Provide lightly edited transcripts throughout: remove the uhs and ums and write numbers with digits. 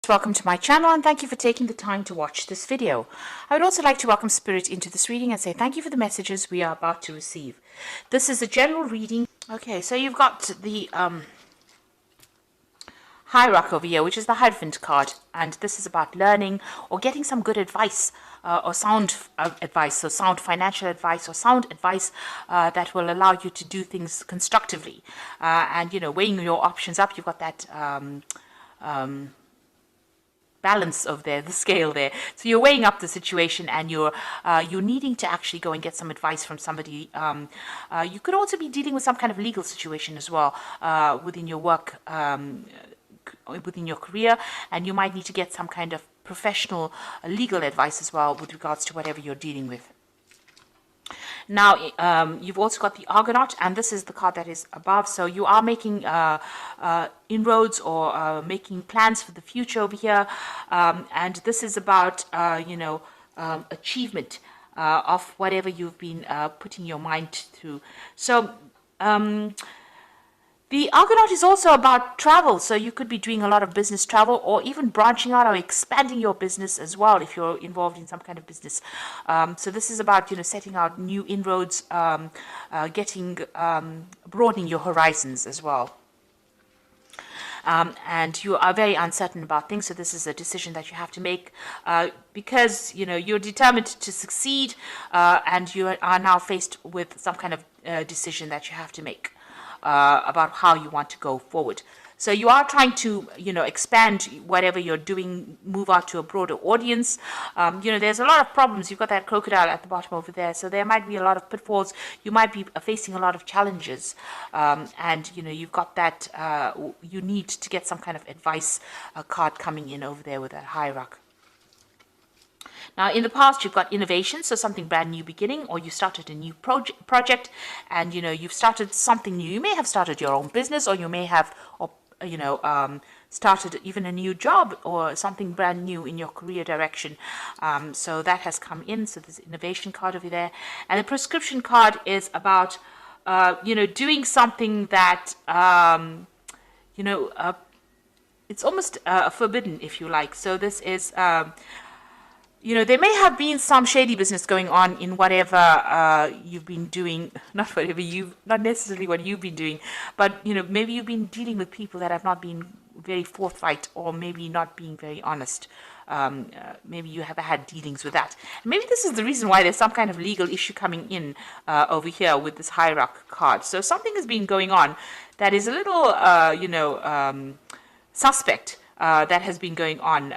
Welcome to my channel and thank you for taking the time to watch this video. I would also like to welcome Spirit into this reading and say thank you for the messages we are about to receive. This is a general reading. Okay, so you've got the Hierarch over here, which is the Hierophant card, and this is about learning or getting some good advice or sound advice, so sound financial advice or sound advice that will allow you to do things constructively. And, you know, weighing your options up, you've got that balance of the scale there. So you're weighing up the situation and you're needing to actually go and get some advice from somebody. You could also be dealing with some kind of legal situation as well within your work, within your career, and you might need to get some kind of professional legal advice as well with regards to whatever you're dealing with. Now, you've also got the Argonaut, and this is the card that is above. So you are making inroads or making plans for the future over here. And this is about, achievement of whatever you've been putting your mind through. So the Argonaut is also about travel, so you could be doing a lot of business travel or even branching out or expanding your business as well if you're involved in some kind of business. So this is about, setting out new inroads, broadening your horizons as well. And you are very uncertain about things, so this is a decision that you have to make because, you're determined to succeed and you are now faced with some kind of decision that you have to make. About how you want to go forward. So you are trying to, expand whatever you're doing, move out to a broader audience. There's a lot of problems. You've got that crocodile at the bottom over there. So there might be a lot of pitfalls. You might be facing a lot of challenges. And, you've got that, you need to get some kind of advice card coming in over there with that Hierarch. Now, in the past, you've got innovation, so something brand new beginning, or you started a new project, and, you've started something new. You may have started your own business, or you may have, started even a new job or something brand new in your career direction. So that has come in, so there's innovation card over there. And the prescription card is about, doing something that, it's almost forbidden, if you like. So this is... there may have been some shady business going on in whatever you've been doing, not necessarily what you've been doing, but, maybe you've been dealing with people that have not been very forthright or maybe not being very honest. Maybe you have had dealings with that. And maybe this is the reason why there's some kind of legal issue coming in over here with this Hierarch card. So something has been going on that is a little, suspect. That has been going on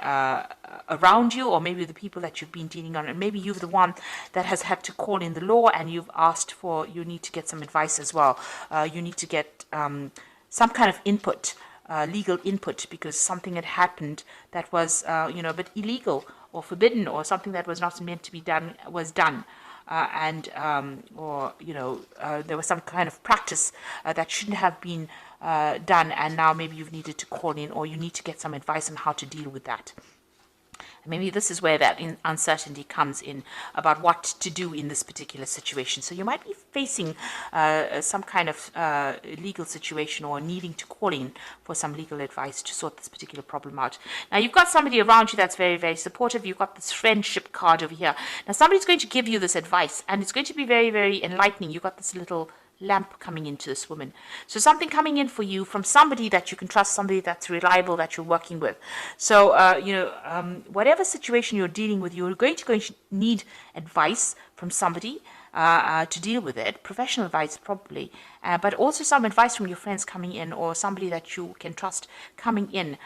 around you, or maybe the people that you've been dealing on, and maybe you're the one that has had to call in the law and you've asked for, you need to get some advice as well. You need to get some kind of input, legal input, because something had happened that was, a bit illegal or forbidden, or something that was not meant to be done was done. There was some kind of practice that shouldn't have been done, and now maybe you've needed to call in, or you need to get some advice on how to deal with that. And maybe this is where that uncertainty comes in about what to do in this particular situation. So you might be facing some kind of legal situation or needing to call in for some legal advice to sort this particular problem out. Now, you've got somebody around you that's very, very supportive. You've got this friendship card over here. Now, somebody's going to give you this advice, and it's going to be very, very enlightening. You've got this little lamp coming into this woman. So something coming in for you from somebody that you can trust, somebody that's reliable, that you're working with. So, whatever situation you're dealing with, you're going to need advice from somebody to deal with it, professional advice probably, but also some advice from your friends coming in, or somebody that you can trust coming in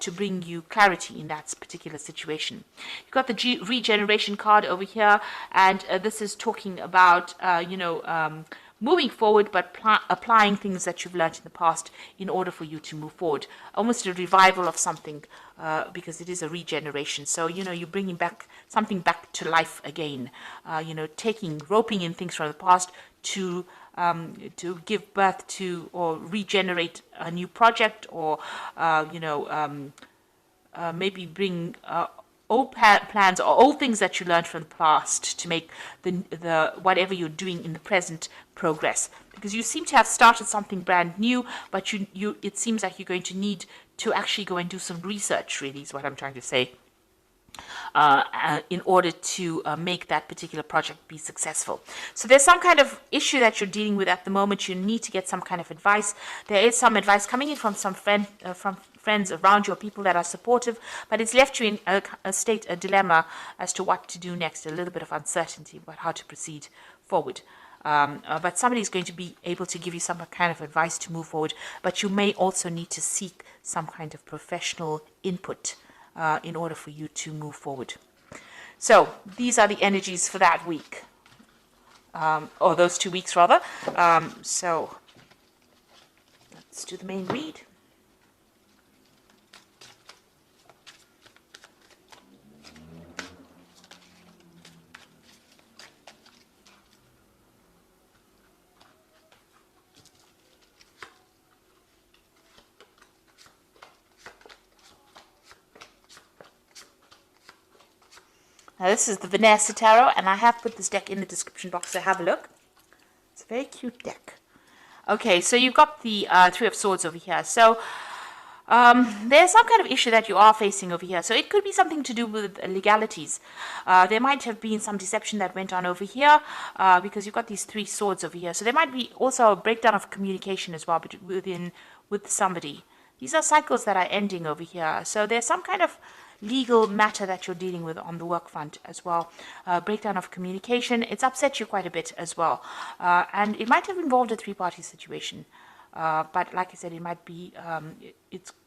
to bring you clarity in that particular situation. You've got the regeneration card over here, and this is talking about, moving forward, but applying things that you've learned in the past in order for you to move forward. Almost a revival of something, because it is a regeneration. So, you're bringing something back to life again. Roping in things from the past to give birth to or regenerate a new project, or, maybe bring old plans or old things that you learned from the past to make the whatever you're doing in the present progress. Because you seem to have started something brand new, but it seems like you're going to need to actually go and do some research, really, is what I'm trying to say, in order to make that particular project be successful. So there's some kind of issue that you're dealing with at the moment. You need to get some kind of advice. There is some advice coming in from some friends around you, or people that are supportive, but it's left you in a dilemma as to what to do next, a little bit of uncertainty about how to proceed forward. But somebody is going to be able to give you some kind of advice to move forward, but you may also need to seek some kind of professional input in order for you to move forward. So these are the energies for that week, or those 2 weeks rather. So let's do the main read. Now this is the Vanessa Tarot, and I have put this deck in the description box, so have a look. It's a very cute deck. Okay, so you've got the Three of Swords over here. So there's some kind of issue that you are facing over here. So it could be something to do with legalities. There might have been some deception that went on over here, because you've got these three swords over here. So there might be also a breakdown of communication as well with somebody. These are cycles that are ending over here. So there's some kind of legal matter that you're dealing with on the work front as well. Breakdown of communication. It's upset you quite a bit as well. And it might have involved a three-party situation. But like I said, it might be,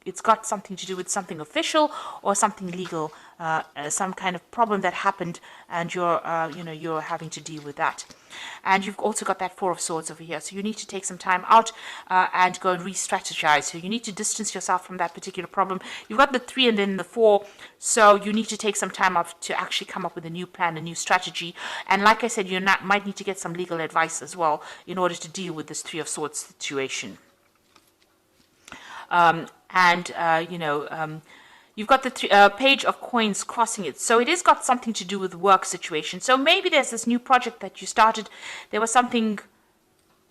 it's got something to do with something official or something legal, some kind of problem that happened, and you're having to deal with that. And you've also got that Four of Swords over here. So you need to take some time out and go and re-strategize. So you need to distance yourself from that particular problem. You've got the 3 and then the 4. So you need to take some time off to actually come up with a new plan, a new strategy. And like I said, might need to get some legal advice as well in order to deal with this Three of Swords situation. You've got the Page of Coins crossing it. So it has got something to do with work situation. So maybe there's this new project that you started. There was something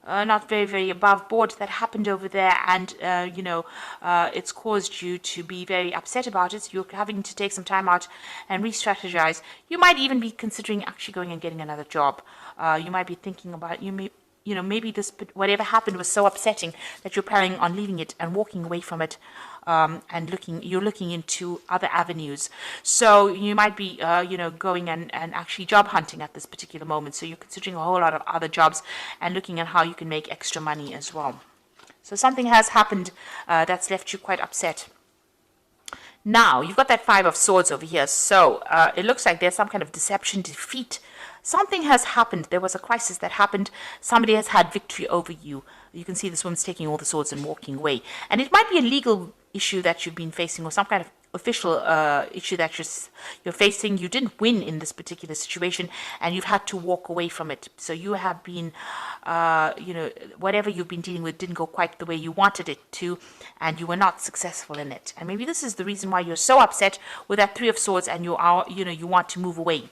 not very, very above board that happened over there. And, it's caused you to be very upset about it. So you're having to take some time out and re-strategize. You might even be considering actually going and getting another job. You might be thinking about, maybe whatever happened was so upsetting that you're planning on leaving it and walking away from it, and you're looking into other avenues. So you might be, going and actually job hunting at this particular moment. So you're considering a whole lot of other jobs and looking at how you can make extra money as well. So something has happened that's left you quite upset. Now, you've got that Five of Swords over here. So it looks like there's some kind of deception, defeat. Something has happened. There was a crisis that happened. Somebody has had victory over you. You can see this woman's taking all the swords and walking away. And it might be a legal issue that you've been facing, or some kind of official issue that you're facing. You didn't win in this particular situation, and you've had to walk away from it. So you have been, whatever you've been dealing with didn't go quite the way you wanted it to, and you were not successful in it. And maybe this is the reason why you're so upset with that Three of Swords, and you want to move away.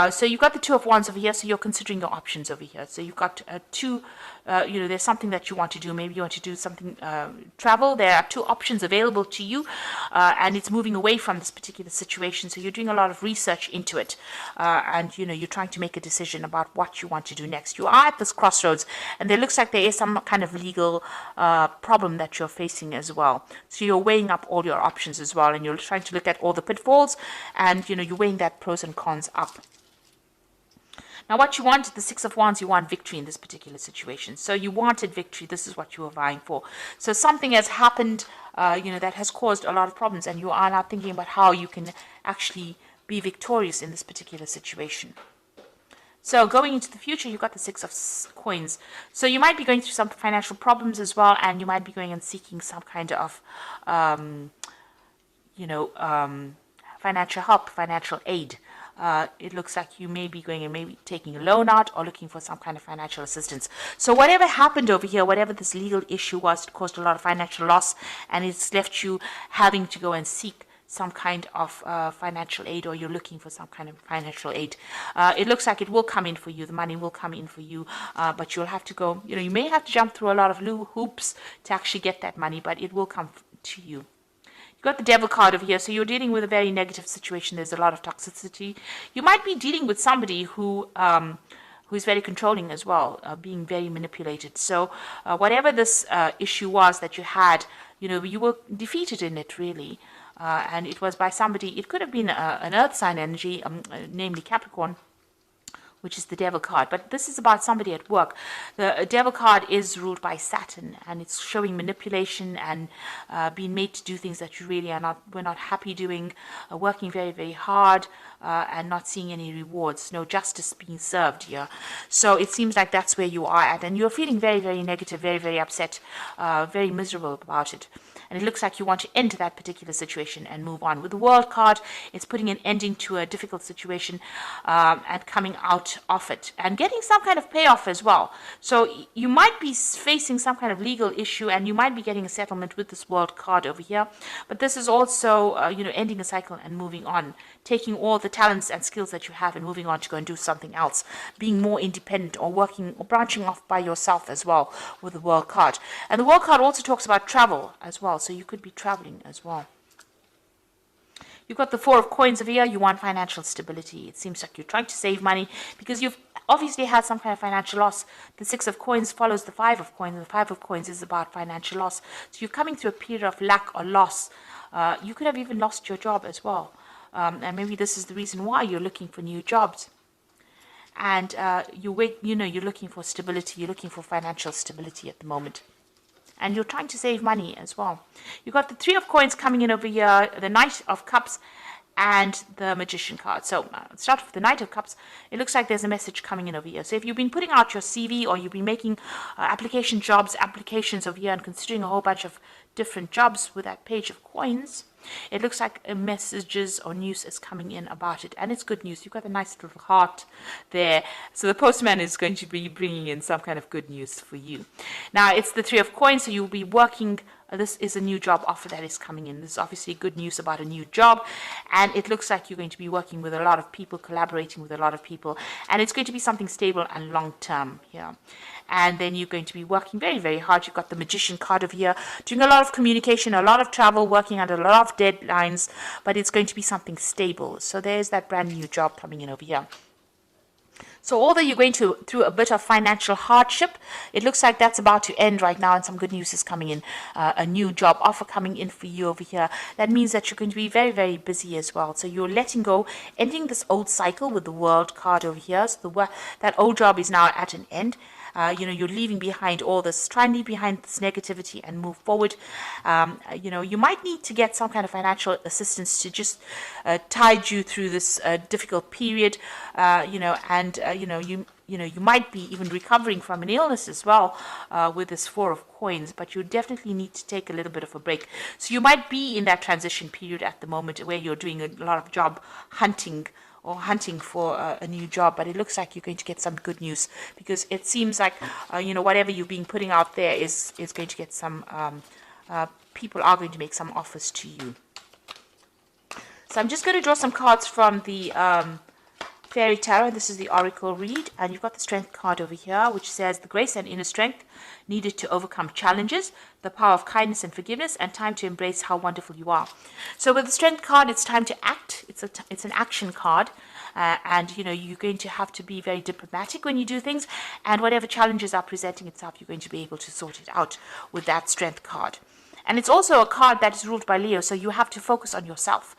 So you've got the Two of Wands over here, so you're considering your options over here. So you've got there's something that you want to do. Maybe you want to do something, travel. There are two options available to you, and it's moving away from this particular situation. So you're doing a lot of research into it, and you're trying to make a decision about what you want to do next. You are at this crossroads, and there looks like there is some kind of legal problem that you're facing as well. So you're weighing up all your options as well, and you're trying to look at all the pitfalls, and you're weighing that pros and cons up. Now, what you want, the Six of Wands, you want victory in this particular situation. So you wanted victory. This is what you were vying for. So something has happened, that has caused a lot of problems, and you are now thinking about how you can actually be victorious in this particular situation. So going into the future, you've got the Six of Coins. So you might be going through some financial problems as well, and you might be going and seeking some kind of, financial help, financial aid. It looks like you may be going and maybe taking a loan out or looking for some kind of financial assistance. So whatever happened over here, whatever this legal issue was, it caused a lot of financial loss, and it's left you having to go and seek some kind of financial aid, or you're looking for some kind of financial aid. It looks like it will come in for you. The money will come in for you, but you'll have to go, you may have to jump through a lot of hoops to actually get that money, but it will come to you. You got the devil card over here, so you're dealing with a very negative situation. There's a lot of toxicity. You might be dealing with somebody who is very controlling as well, being very manipulated. So whatever this issue was that you had, you were defeated in it, really. And it was by somebody. It could have been an earth sign energy, namely Capricorn, which is the devil card. But this is about somebody at work. The devil card is ruled by Saturn, and it's showing manipulation and being made to do things that you really we're not happy doing, working very, very hard, and not seeing any rewards, no justice being served here. So it seems like that's where you are at, and you're feeling very, very negative, very, very upset, very miserable about it. And it looks like you want to end that particular situation and move on. With the World card, it's putting an ending to a difficult situation and coming out of it and getting some kind of payoff as well. So you might be facing some kind of legal issue, and you might be getting a settlement with this World card over here. But this is also, ending a cycle and moving on, taking all the talents and skills that you have and moving on to go and do something else, being more independent or working or branching off by yourself as well with the World card. And the World card also talks about travel as well. So you could be traveling as well. You've got the Four of Coins over here. You want financial stability. It seems like you're trying to save money because you've obviously had some kind of financial loss. The Six of Coins follows the Five of Coins, and the Five of Coins is about financial loss. So you're coming through a period of lack or loss. You could have even lost your job as well. And maybe this is the reason why you're looking for new jobs. And you're looking for stability. You're looking for financial stability at the moment. And you're trying to save money as well. You've got the Three of Coins coming in over here, the Knight of Cups, and the Magician card. So let's start with the Knight of Cups. It looks like there's a message coming in over here. So if you've been putting out your CV, or you've been making applications over here and considering a whole bunch of different jobs with that Page of Coins, it looks like messages or news is coming in about it, and it's good news. You've got a nice little heart there. So the postman is going to be bringing in some kind of good news for you. Now, it's the Three of Coins, so you'll be working. This is a new job offer that is coming in. This is obviously good news about a new job, and it looks like you're going to be working with a lot of people, collaborating with a lot of people, and it's going to be something stable and long-term here. And then you're going to be working very, very hard. You've got the Magician card over here, doing a lot of communication, a lot of travel, working under a lot of deadlines, but it's going to be something stable. So there's that brand new job coming in over here. So although you're going through a bit of financial hardship, it looks like that's about to end right now, and some good news is coming in. A new job offer coming in for you over here. That means that you're going to be very, very busy as well. So you're letting go, ending this old cycle with the World card over here. So that old job is now at an end. You're leaving behind all this, try and leave behind this negativity and move forward. You might need to get some kind of financial assistance to just tide you through this difficult period, you might be even recovering from an illness as well with this Four of Coins, but you definitely need to take a little bit of a break. So you might be in that transition period at the moment where you're doing a lot of job hunting or hunting for a new job, but it looks like you're going to get some good news, because it seems like whatever you've been putting out there is going to get some people are going to make some offers to you. So I'm just going to draw some cards from the Fairy Tarot. This is the Oracle read, and you've got the Strength card over here, which says the grace and inner strength needed to overcome challenges, the power of kindness and forgiveness, and time to embrace how wonderful you are. So with the Strength card, it's time to act. It's an action card, and you're going to have to be very diplomatic when you do things, and whatever challenges are presenting itself, you're going to be able to sort it out with that Strength card. And it's also a card that is ruled by Leo, so you have to focus on yourself.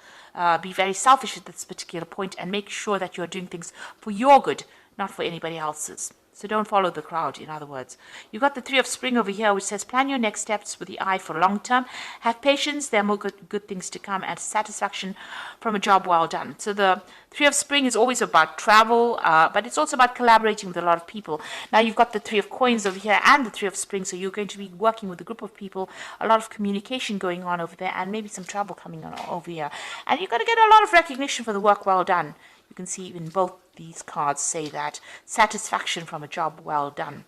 Be very selfish at this particular point and make sure that you're doing things for your good, not for anybody else's. So don't follow the crowd, in other words. You've got the Three of Spring over here, which says plan your next steps with the eye for long term. Have patience, there are more good things to come, and satisfaction from a job well done. So the Three of Spring is always about travel, but it's also about collaborating with a lot of people. Now you've got the Three of Coins over here and the Three of Spring, so you're going to be working with a group of people, a lot of communication going on over there, and maybe some travel coming on over here. And you're going to get a lot of recognition for the work well done. You can see in both these cards say that satisfaction from a job well done.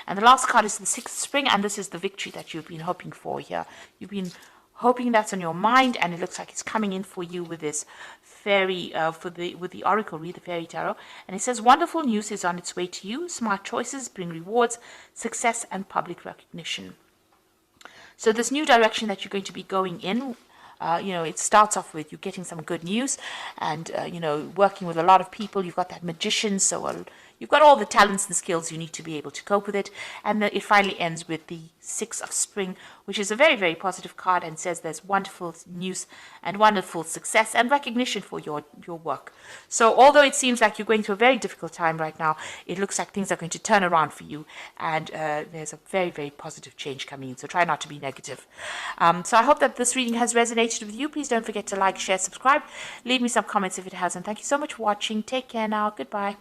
And the last card is the Sixth Spring, and this is the victory that you've been hoping for here. You've been hoping that's on your mind, and it looks like it's coming in for you with this fairy, with the Oracle read, the Fairy Tarot. And it says wonderful news is on its way to you. Smart choices bring rewards, success, and public recognition. So this new direction that you're going to be going in, it starts off with you getting some good news and, working with a lot of people. You've got that magician, so you've got all the talents and skills you need to be able to cope with it. And then it finally ends with the Six of Spring, which is a very, very positive card and says there's wonderful news and wonderful success and recognition for your work. So although it seems like you're going through a very difficult time right now, it looks like things are going to turn around for you, and there's a very, very positive change coming in. So try not to be negative. So I hope that this reading has resonated with you. Please don't forget to like, share, subscribe. Leave me some comments if it hasn't. Thank you so much for watching. Take care now. Goodbye.